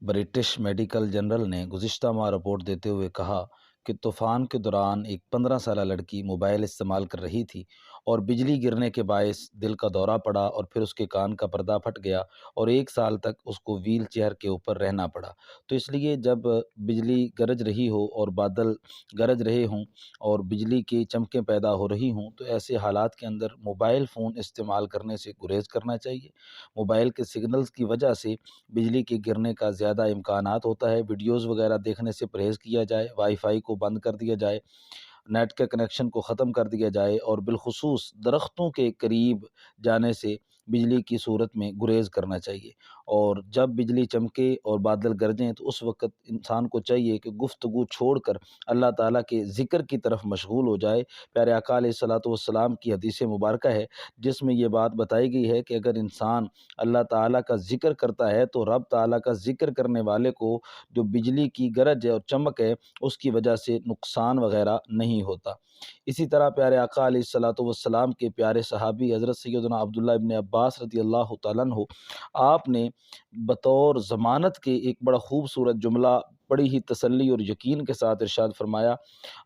British medical journal ने गुज़िश्ता माह report देते हुए कहा कि तूफ़ान के दौरान एक 15 साला लड़की मोबाइल इस्तेमाल कर रही थी और बिजली गिरने के बायस दिल का दौरा पड़ा और फिर उसके कान का पर्दा फट गया और 1 साल तक उसको व्हील चेयर के ऊपर रहना पड़ा। तो इसलिए जब बिजली गरज रही हो और बादल गरज रहे हों और बिजली की चमकें पैदा हो रही हों, तो ऐसे हालात के अंदर मोबाइल फ़ोन इस्तेमाल करने से गुरेज़ करना चाहिए। मोबाइल के सिग्नल्स की वजह से बिजली के गिरने का ज़्यादा इम्कानात होता है। वीडियोज़ वगैरह देखने से परहेज़ किया जाए, वाईफ़ाई को बंद कर दिया जाए, नेट के कनेक्शन को ख़त्म कर दिया जाए और बिलख़ुसूस दरख्तों के करीब जाने से बिजली की सूरत में गुरेज़ करना चाहिए। और जब बिजली चमके और बादल गरजें तो उस वक़्त इंसान को चाहिए कि गुफ्तगू छोड़कर अल्लाह ताला के ज़िक्र की तरफ मशगूल हो जाए। प्यारे आका अलैहिस्सलातु वस्सलाम की हदीस मुबारका है जिसमें ये बात बताई गई है कि अगर इंसान अल्लाह ताला का ज़िक्र करता है तो रब ताला का ज़िक्र करने वाले को जो बिजली की गरज है और चमक है उसकी वजह से नुकसान वग़ैरह नहीं होता। इसी तरह प्यारे आका अलैहिस्सलातु वस्सलाम के प्यारे सहाबी हज़रत सैयदना अब्दुल्लाह इब्न अब्बास रज़ियल्लाहु तआला अन्हु आपने बतौर ज़मानत के एक बड़ा खूबसूरत जुमला बड़ी ही तसल्ली और यकीन के साथ इरशाद फरमाया।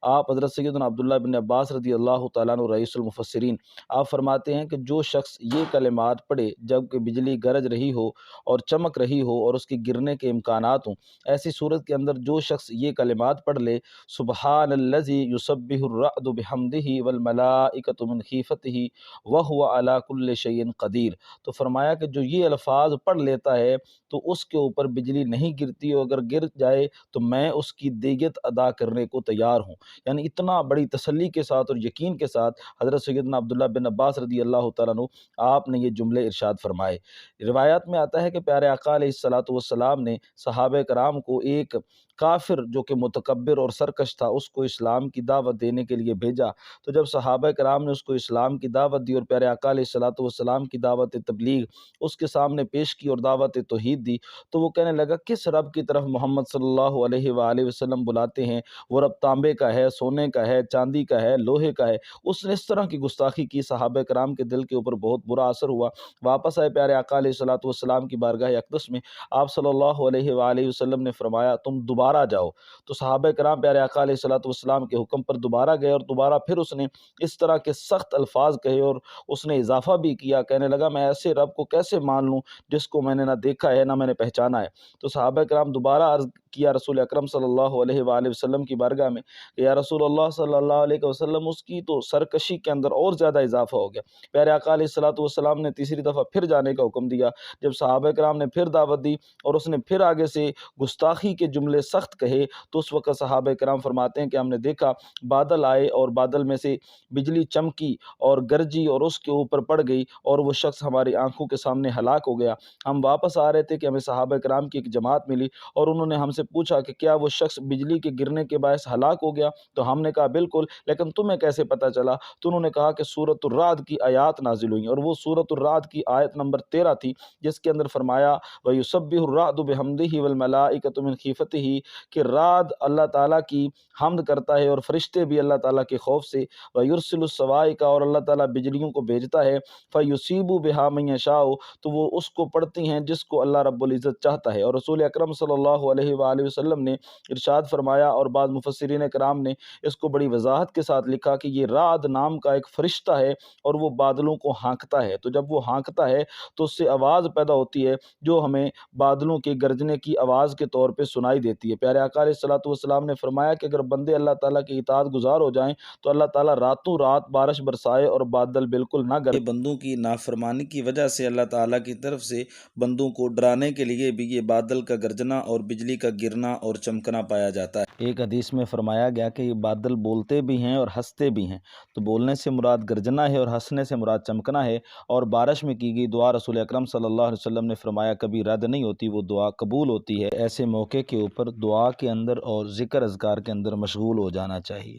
आप हज़रत सैयदना अब्दुल्लाह इब्न अब्बास रज़ियल्लाहु तआला अन्हु रईसुल मुफस्सिरीन, आप फरमाते हैं कि जो शख्स ये कलिमात पढ़े जबकि बिजली गरज रही हो और चमक रही हो और उसके गिरने के इम्कानात हों, ऐसी सूरत के अंदर जो शख्स ये कलिमात पढ़ ले, सुब्हानल्लज़ी युसब्बिहुर्रअदु बिहम्दिही वल मलाइकतु मिन खीफ़तिही व हुवा अला कुल्लि शैइन क़दीर। तो फरमाया कि जो ये अल्फ़ाज़ पढ़ लेता है तो उसके ऊपर बिजली नहीं गिरती और अगर गिर जाए तो मैं उसकी देयत अदा करने को तैयार हूँ। यानी इतना बड़ी तसल्ली के साथ और यकीन के साथ हज़रत सैयदना अब्दुल्लाह बिन अब्बास रज़ियल्लाहु तआला अन्हु आपने ये जुमले इरशाद फरमाए। रिवायत में आता है कि प्यारे आका अलैहिस्सलातु वस्सलाम ने सहाबा कराम को एक काफ़िर जो कि मुतकब्बिर और सरकश था उसको इस्लाम की दावत देने के लिए भेजा। तो जब सहाबा कराम ने उसको इस्लाम की दावत दी और प्यारे आका अलैहिस्सलातु वस्सलाम की दावत तबलीग उसके सामने पेश की और दावत तौहीद दी, तो वो कहने लगा किस रब की तरफ मोहम्मद सल्लल्लाहु अलैहि वालैहि वसल्लम बुलाते हैं, वो रब तांबे का है, सोने का है, चांदी का है, लोहे का है। उसने इस तरह की गुस्ताखी की, सहाबा कराम के दिल के ऊपर बहुत बुरा असर हुआ। वापस आए प्यारे आका अलैहिस्सलातु वस्सलाम की बारगाह अक़दस में, आप सल्लल्लाहु अलैहि वालैहि वसल्लम ने फरमाया तुम दोबारा जाओ। तो सहाबा कराम प्यारे आका अलैहिस्सलातु वस्सलाम के हुक्म पर दोबारा गए और दोबारा फिर उसने इस तरह के सख्त अल्फाज कहे और उसने इजाफा भी किया। कहने लगा मैं ऐसे रब को कैसे मान लूँ जिसको मैंने ना देखा है ना मैंने पहचाना है। तो सहाबा कराम दोबारा अर्ज़ किया रसूल अकरम सल्लल्लाहु अलैहि वालैहि वसल्लम की बारगाह में कि या रसूल अल्लाह सल्लल्लाहु अलैहि वसल्लम उसकी तो सरकशी के अंदर और ज़्यादा इजाफा हो गया। प्यारे आका अलैहिस्सलातु वस्सलाम ने तीसरी दफ़ा फिर जाने का हुक्म दिया। जब सहाबा कराम ने फिर दावत दी और उसने फिर आगे से गुस्ताखी के जुमले सख्त कहे तो उस वक़्त सहाबा कराम फरमाते हैं कि हमने देखा बादल आए और बादल में से बिजली चमकी और गरजी और उसके ऊपर पड़ गई और वो शख्स हमारी आंखों के सामने हलाक हो गया। हम वापस आ रहे थे कि हमें सहाबा कराम की एक जमात मिली और उन्होंने हमसे पूछा कि क्या वो शख्स बिजली के गिरने के बायस हलाक हो गया? तो हमने कहा बिल्कुल, लेकिन तुम्हें कैसे पता चला? तो उन्होंने कहा कि सूरतुर राद की आयत नाज़िल हुई और वो सूरतुर राद की आयत नंबर 13 थी जिसके अंदर फरमाया व युसब्बिहुर रादु बिहम्दिही वल मलाइकतु मिन खीफ़तिही, कि राद अल्लाह ताला की हम्द करता है और फरिश्ते भी अल्लाह ताला के खौफ से, व युरसिलुस सवाइका, और अल्लाह ताला बिजलियों को भेजता है, फ़युसीबु बिहा मन यशाउ, तो वो उसको पढ़ती हैं जिसको अल्लाह रब्बुल इज़्ज़त चाहता है। और रसूल अकरम सल्लल्लाहु अलैहि वालैहि वसल्लम ने इरशाद फरमाया और बाद मुफस्सिरीन कराम ने इसको बड़ी वज़ाहत के साथ लिखा कि ये राद नाम का एक फ़रिश्ता है और वो बादलों को हाँकता है। तो जब वो हाँकता है तो उससे आवाज़ पैदा होती है जो हमें बादलों के गरजने की आवाज़ के तौर पे सुनाई देती है। प्यारे आका अलैहिस्सलातु वस्सलाम ने फरमाया कि अगर बंदे अल्लाह ताला की इताअत गुज़ार हो जाएँ तो अल्लाह ताला रातों रात बारिश बरसाए और बादल बिल्कुल ना गरजे। बंदों की नाफरमानी की वजह से अल्लाह ताला की तरफ से बंदों को डराने के लिए भी ये बादल का गरजना और बिजली का गिरना और चमकना पाया जाता है। एक हदीस में फरमाया गया कि ये बादल बोलते भी हैं और हंसते भी हैं। तो बोलने से मुराद गरजना है और हंसने से मुराद चमकना है। और बारिश में की गई दुआ रसूल अकरम सल्लल्लाहु अलैहि वसल्लम ने फरमाया कभी रद्द नहीं होती, वो दुआ कबूल होती है। ऐसे मौके के ऊपर दुआ के अंदर और ज़िक्र अज़कार के अंदर मशगूल हो जाना चाहिए।